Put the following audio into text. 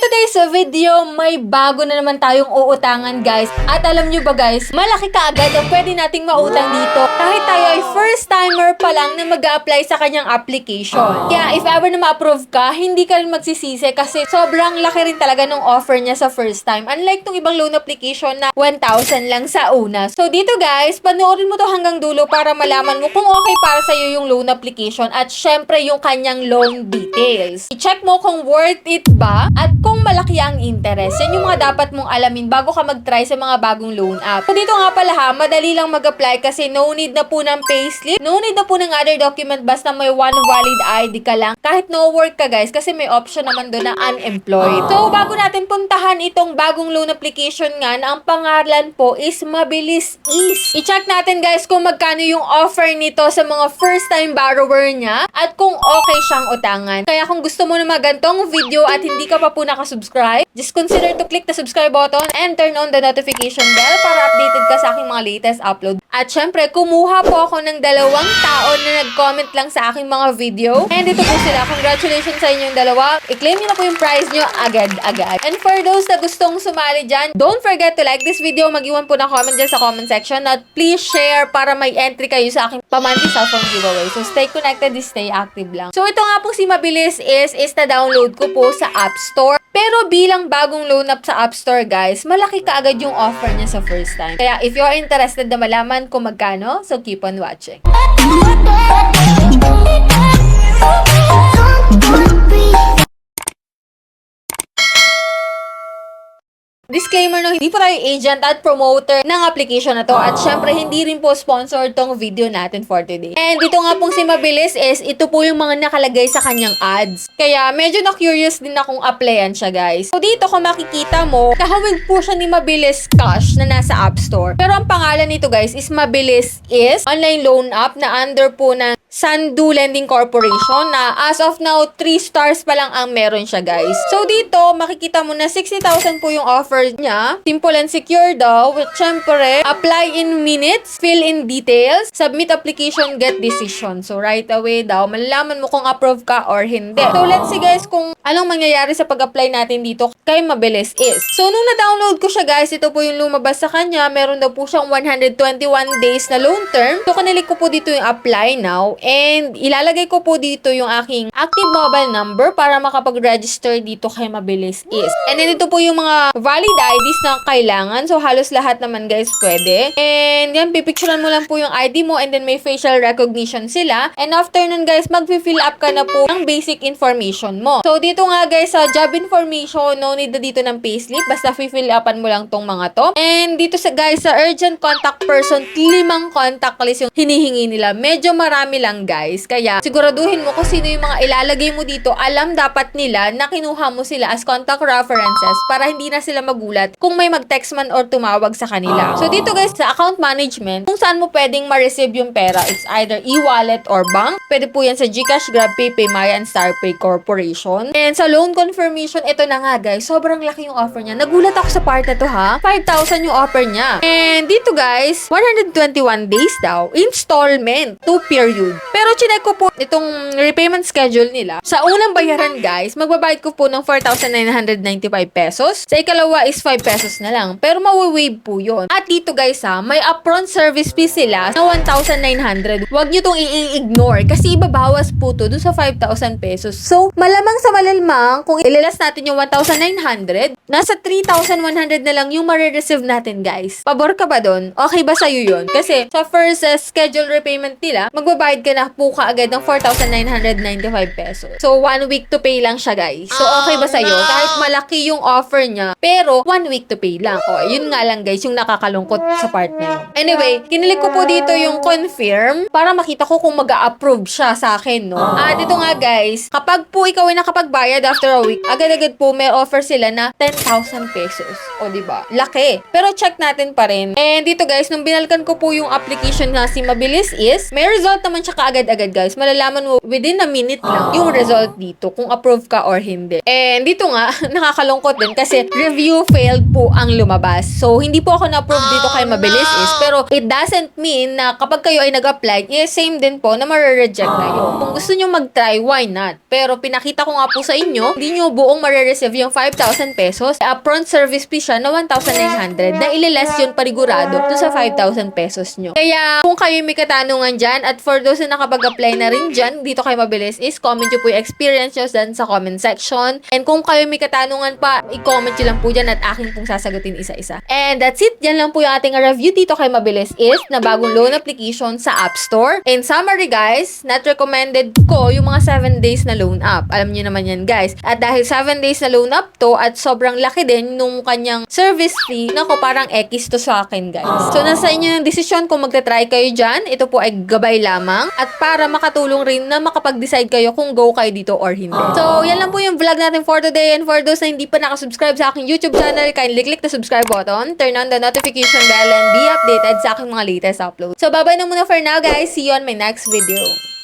today's video, may bago na naman tayong uutangan guys. At alam nyo ba guys, malaki kaagad ang pwede nating mautang dito kahit tayo ay first timer pa lang na mag-a-apply sa kanyang application. Kaya if ever na ma-approve ka, hindi ka rin magsisisi kasi sobrang laki rin talaga ng offer niya sa first time. Unlike tong ibang loan application na 1,000 lang sa una. So dito guys, panoorin mo to hanggang dulo para malaman mo kung okay para sa'yo yung loan application at syempre yung kanyang loan details. I-check mo kung worth it ba at kung malaki ang interest. Yan yung mga dapat mong alamin bago ka mag-try sa mga bagong loan app. So dito nga pala ha, madali lang mag-apply kasi no need na po ng payslip, no need na po ng other document, basta may one valid ID ka lang. Kahit no work ka guys, kasi may option naman doon na unemployed. So bago natin puntahan itong bagong loan application nga na ang pangalan po is Mabilis Ease. I-check natin guys kung magkano yung offer nito sa mga first time borrower niya at kung okay siyang utangan. Kaya kung gusto mo na magantong video at hindi ka pa po nakasubscribe, just consider to click the subscribe button and turn on the notification bell para updated ka sa aking mga latest upload. At syempre, kumuha po ako ng 2 tao na nag-comment lang sa aking mga video. And ito po sila. Congratulations sa inyong dalawa. I-claim nyo na po yung prize nyo agad-agad. And for those na gustong sumali dyan, don't forget to like this video. Mag-iwan po ng comment dyan sa comment section. At please share para may entry kayo sa aking pamanti cellphone giveaway. So stay connected, stay active lang. So ito nga po si Mabilis is na-download ko po sa App Store. Pero bilang bagong loan app sa App Store guys, malaki kaagad yung offer niya sa first time. Kaya if you're interested na malaman kung magkano, so keep on watching. Disclaimer no, hindi po tayo agent at promoter ng application na to at syempre hindi rin po sponsored tong video natin for today. And dito nga pong si Mabilis is ito po yung mga nakalagay sa kanyang ads. Kaya medyo na-curious din akong applyan siya guys. So dito kung makikita mo, kahawig po siya ni Mabilis Cash na nasa App Store. Pero ang pangalan nito guys is Mabilis is online loan app na under po ng Sandu Lending Corporation na as of now 3 stars pa lang ang meron siya guys. So dito makikita mo na 60,000 po yung offer niya. Simple and secure daw. Which syempre, apply in minutes, fill in details, submit application, get decision. So right away daw, malalaman mo kung approve ka or hindi. So let's see guys kung anong mangyayari sa pag-apply natin dito kay Mabilis is. So nung na-download ko siya guys, ito po yung lumabas sa kanya. Meron daw po siyang 121 days na loan term. So kanilik ko po dito yung apply now. And ilalagay ko po dito yung aking active mobile number para makapag-register dito kay Mabilis is. And then ito po yung mga valid IDs na kailangan. So halos lahat naman guys pwede. And yan, pipicturean mo lang po yung ID mo and then may facial recognition sila. And after nun guys, mag-fill up ka na po ng basic information mo. So dito nga guys, sa job information, no need na dito ng payslip. Basta fill upan mo lang tong mga to. And dito sa guys, sa urgent contact person, 5 contact list yung hinihingi nila. Medyo marami lang guys. Kaya siguraduhin mo kung sino yung mga ilalagay mo dito. Alam dapat nila na kinuha mo sila as contact references para hindi na sila magulat kung may mag-text man or tumawag sa kanila. So dito guys, sa account management, kung saan mo pwedeng ma-receive yung pera, it's either e-wallet or bank. Pwede po yan sa GCash, GrabPay, PayMaya, and StarPay Corporation. And sa loan confirmation, ito na nga guys, sobrang laki yung offer niya. Nagulat ako sa part na to ha. 5,000 yung offer niya. And dito guys, 121 days daw, installment, 2 period. Pero chinek ko po itong repayment schedule nila. Sa unang bayaran guys, magbabayad ko po ng 4,995 pesos. Sa ikalawa is 5 pesos na lang. Pero mawi-waive po yun. At dito guys ha, may upfront service fee sila na 1,900. Huwag nyo tong i-ignore kasi ibabawas po to dun sa 5,000 pesos. So, malamang sa malalmang, kung ililas natin yung 1,900, nasa 3,100 na lang yung marireceive natin guys. Pabor ka ba dun? Okay ba sa'yo yun? Kasi sa first schedule repayment nila, magbabayad ka na po kaagad ng 4,995 pesos. So, 1 week to pay lang siya guys. So, okay ba sa'yo? Kahit malaki yung offer niya, pero 1 week to pay lang. O, yun nga lang guys, yung nakakalungkot sa part na yun. Anyway, kinilig ko po dito yung confirm para makita ko kung mag-a-approve siya sa akin, no? At ito nga guys, kapag po ikaw ay nakapagbayad after a week, agad-agad po may offer sila na 10,000 pesos. O, diba? Laki. Pero check natin pa rin. And dito guys, nung binalkan ko po yung application na si Mabilis is, may result naman siya kaagad-agad guys. Malalaman mo within a minute lang yung result dito kung approve ka or hindi. And dito nga, nakakalungkot din kasi review failed po ang lumabas. So, hindi po ako na-approve dito kay Mabilis is, pero it doesn't mean na kapag kayo ay nag-apply, same din po na ma-reject kayo. Kung gusto nyo mag-try, why not? Pero pinakita ko nga po sa inyo, hindi nyo buong ma-receive yung 5,000 pesos. Upfront service fee siya na 1,900 na ililess yun parigurado to sa 5,000 pesos nyo. Kaya kung kayo may katanungan dyan at for those na nakapag-apply na rin dyan dito kay Mabilis is comment nyo po yung experience nyo dyan sa comment section. And kung kayo may katanungan pa, i-comment nyo lang po dyan at aking pong sasagutin isa-isa. And that's it. Yan lang po yung ating review dito kay Mabilis is na bagong loan application sa App Store. In summary guys, not recommended ko yung mga 7 days na loan up. Alam niyo naman yan guys. At dahil 7 days na loan up to at sobrang laki din nung kanyang service fee, nako parang X to sa akin guys. So nasa inyo yung desisyon kung magta-try kayo dyan. Ito po ay gabay lamang at para makatulong rin na makapag-decide kayo kung go kayo dito or hindi. So yan lang po yung vlog natin for today, and for those na hindi pa nakasubscribe sa aking YouTube channel, kindly click the subscribe button, turn on the notification bell, and be updated sa aking mga latest uploads. So bye-bye na muna for now guys. See you on my next video.